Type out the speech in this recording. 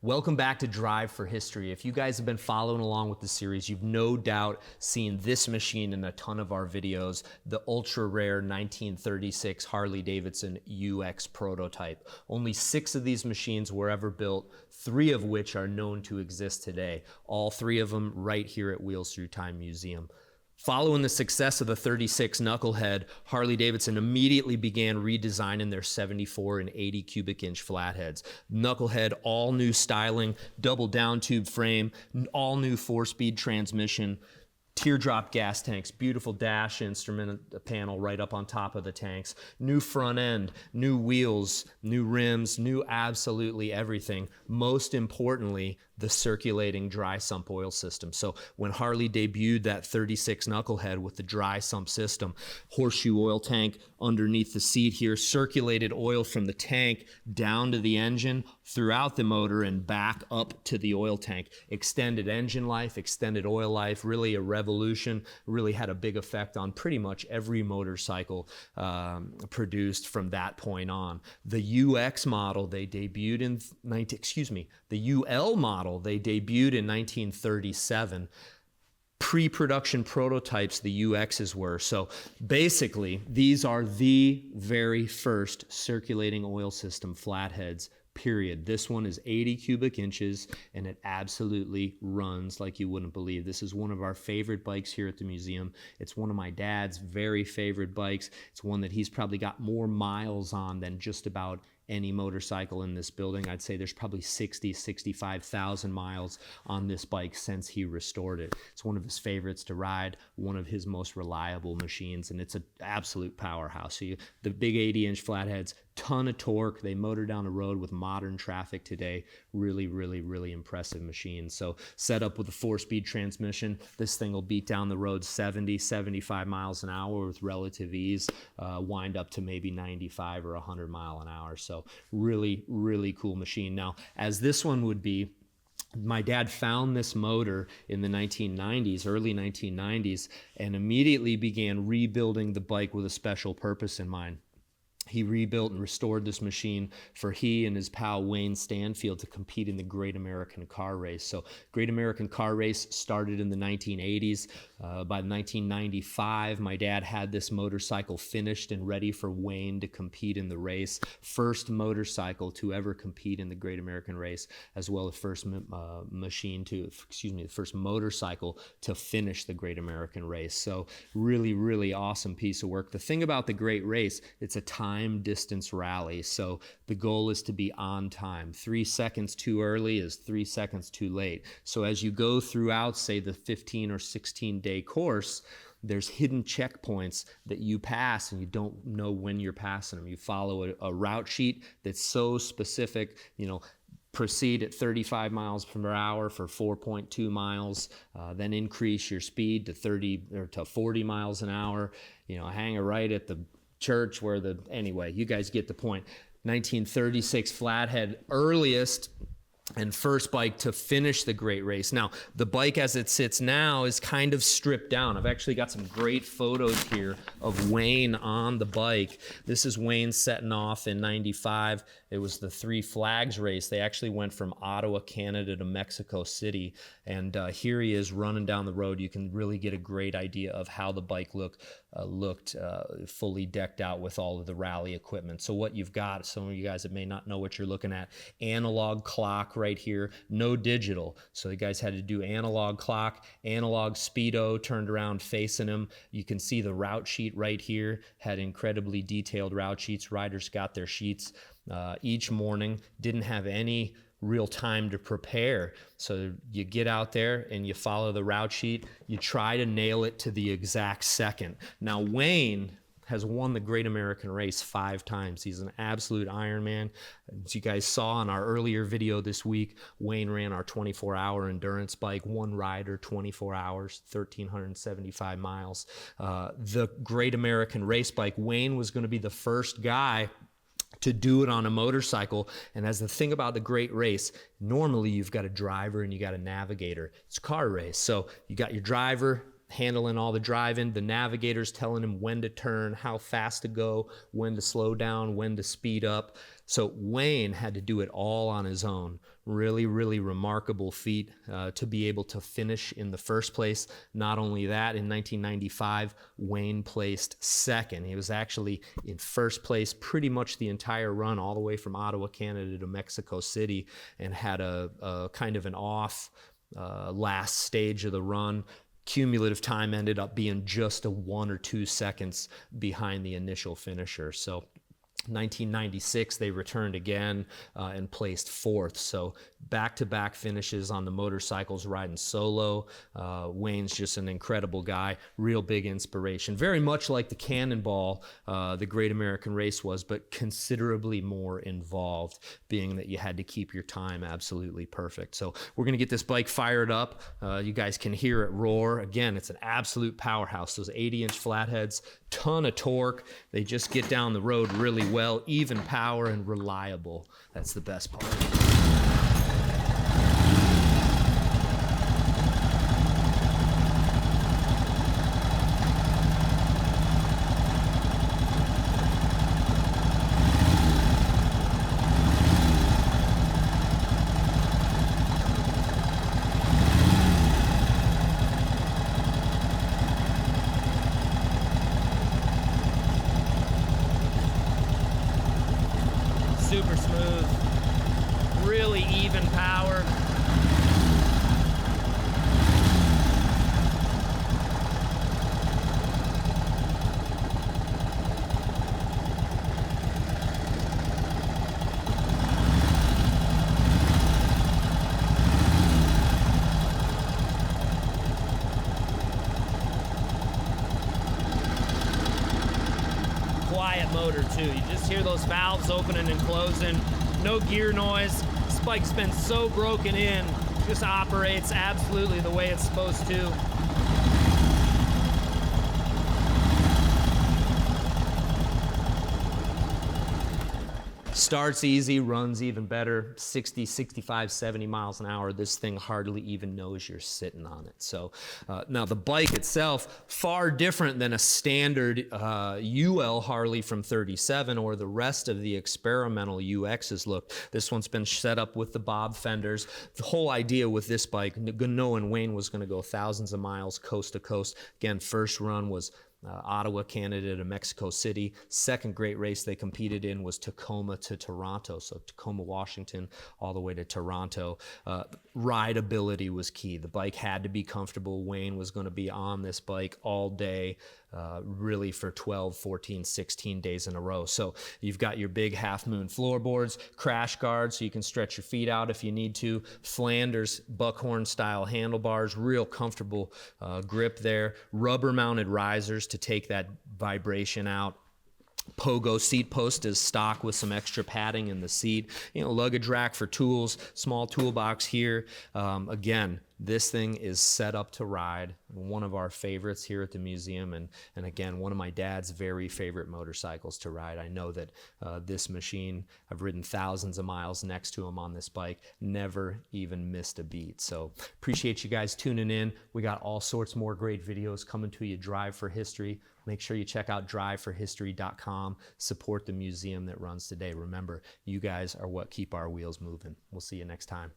Welcome back to Drive for History. If you guys have been following along with the series, you've no doubt seen this machine in a ton of our videos, the ultra rare 1936 Harley Davidson UX prototype. Only 6 of these machines were ever built, 3 of which are known to exist today. All 3 of them right here at Wheels Through Time Museum. Following the success of the 36 Knucklehead, Harley Davidson immediately began redesigning their 74 and 80 cubic inch flatheads. Knucklehead, all new styling, double down tube frame, all new 4-speed transmission, teardrop gas tanks, beautiful dash instrument panel right up on top of the tanks, new front end, new wheels, new rims, new absolutely everything. Most importantly, the circulating dry sump oil system. So when Harley debuted that 36 Knucklehead with the dry sump system, horseshoe oil tank underneath the seat here, circulated oil from the tank down to the engine, throughout the motor and back up to the oil tank. Extended engine life, extended oil life, really a revolution, really had a big effect on pretty much every motorcycle produced from that point on. The UX model they debuted in the UL model they debuted in 1937. Pre-production prototypes, the UXs were. So basically, these are the very first circulating oil system flatheads, period. This one is 80 cubic inches and it absolutely runs like you wouldn't believe. This is one of our favorite bikes here at the museum. It's one of my dad's very favorite bikes. It's one that he's probably got more miles on than just about any motorcycle in this building. I'd say there's probably 65,000 miles on this bike since he restored it. It's one of his favorites to ride, one of his most reliable machines, and it's an absolute powerhouse. So the big 80-inch flatheads, ton of torque. They motor down the road with modern traffic today. Really, really, really impressive machine. So set up with a 4-speed transmission, this thing will beat down the road 70, 75 miles an hour with relative ease, wind up to maybe 95 or 100 mile an hour. So really, really cool machine. Now, as this one would be, my dad found this motor in the 1990s, early 1990s, and immediately began rebuilding the bike with a special purpose in mind. He rebuilt and restored this machine for he and his pal Wayne Stanfield to compete in the Great American Car Race. So Great American Car Race started in the 1980s. By 1995, my dad had this motorcycle finished and ready for Wayne to compete in the race. First motorcycle to ever compete in the Great American Race, as well as first first motorcycle to finish the Great American Race. So really, really awesome piece of work. The thing about the Great Race, it's a time distance rally. So the goal is to be on time. 3 seconds too early is 3 seconds too late. So as you go throughout, say, the 15 or 16-day course, there's hidden checkpoints that you pass and you don't know when you're passing them. You follow a route sheet that's so specific, proceed at 35 miles per hour for 4.2 miles, then increase your speed to 30 or to 40 miles an hour, hang a right at the church anyway, you guys get the point. 1936 Flathead, earliest and first bike to finish the Great Race. Now, the bike as it sits now is kind of stripped down. I've actually got some great photos here of Wayne on the bike. This is Wayne setting off in 95. It was the 3 Flags race. They actually went from Ottawa, Canada to Mexico City. And here he is running down the road. You can really get a great idea of how the bike looked fully decked out with all of the rally equipment. So what you've got, some of you guys that may not know what you're looking at, analog clock right here, no digital. So you guys had to do analog clock, analog speedo turned around facing him. You can see the route sheet right here, had incredibly detailed route sheets. Riders got their sheets each morning, didn't have any real time to prepare. So you get out there and you follow the route sheet, you try to nail it to the exact second. Now, Wayne has won the Great American Race 5 times. He's an absolute Ironman. As you guys saw in our earlier video this week, Wayne ran our 24-hour endurance bike, one rider, 24 hours, 1,375 miles. The Great American Race bike, Wayne was going to be the first guy to do it on a motorcycle. And as the thing about the Great Race, normally you've got a driver and you got a navigator. It's a car race. So you got your driver handling all the driving, the navigator's telling him when to turn, how fast to go, when to slow down, when to speed up. So Wayne had to do it all on his own, Really, really remarkable feat to be able to finish in the first place. Not only that, in 1995, Wayne placed second. He was actually in first place pretty much the entire run, all the way from Ottawa, Canada to Mexico City, and had a kind of an off last stage of the run. Cumulative time ended up being just 1 or 2 seconds behind the initial finisher. So 1996, they returned again and placed fourth. So back-to-back finishes on the motorcycles riding solo. Wayne's just an incredible guy, real big inspiration. Very much like the Cannonball, the Great American Race was, but considerably more involved, being that you had to keep your time absolutely perfect. So we're going to get this bike fired up. You guys can hear it roar. Again, it's an absolute powerhouse. Those 80-inch flatheads, ton of torque. They just get down the road really well, even power and reliable. That's the best part. Super smooth, really even power. Quiet motor too. You just hear those valves opening and closing. No gear noise. This bike's been so broken in. Just operates absolutely the way it's supposed to. Starts easy, runs even better, 60, 65, 70 miles an hour. This thing hardly even knows you're sitting on it. So now the bike itself, far different than a standard UL Harley from 37 or the rest of the experimental UXs look. This one's been set up with the bob fenders. The whole idea with this bike, knowing Wayne was going to go thousands of miles coast to coast. Again, first run was Ottawa, Canada to Mexico City. Second great race they competed in was Tacoma to Toronto. So Tacoma, Washington, all the way to Toronto. Rideability was key. The bike had to be comfortable. Wayne was going to be on this bike all day, really for 12, 14, 16 days in a row. So you've got your big half moon floorboards, crash guards so you can stretch your feet out if you need to, Flanders buckhorn style handlebars, real comfortable grip there, rubber mounted risers to take that vibration out. Pogo seat post is stock with some extra padding in the seat. You know, luggage rack for tools, small toolbox here. Again, this thing is set up to ride. One of our favorites here at the museum, and again, one of my dad's very favorite motorcycles to ride. I know that this machine, I've ridden thousands of miles next to him on this bike, never even missed a beat. So appreciate you guys tuning in. We got all sorts more great videos coming to you, Drive for History. Make sure you check out driveforhistory.com. Support the museum that runs today. Remember, you guys are what keep our wheels moving. We'll see you next time.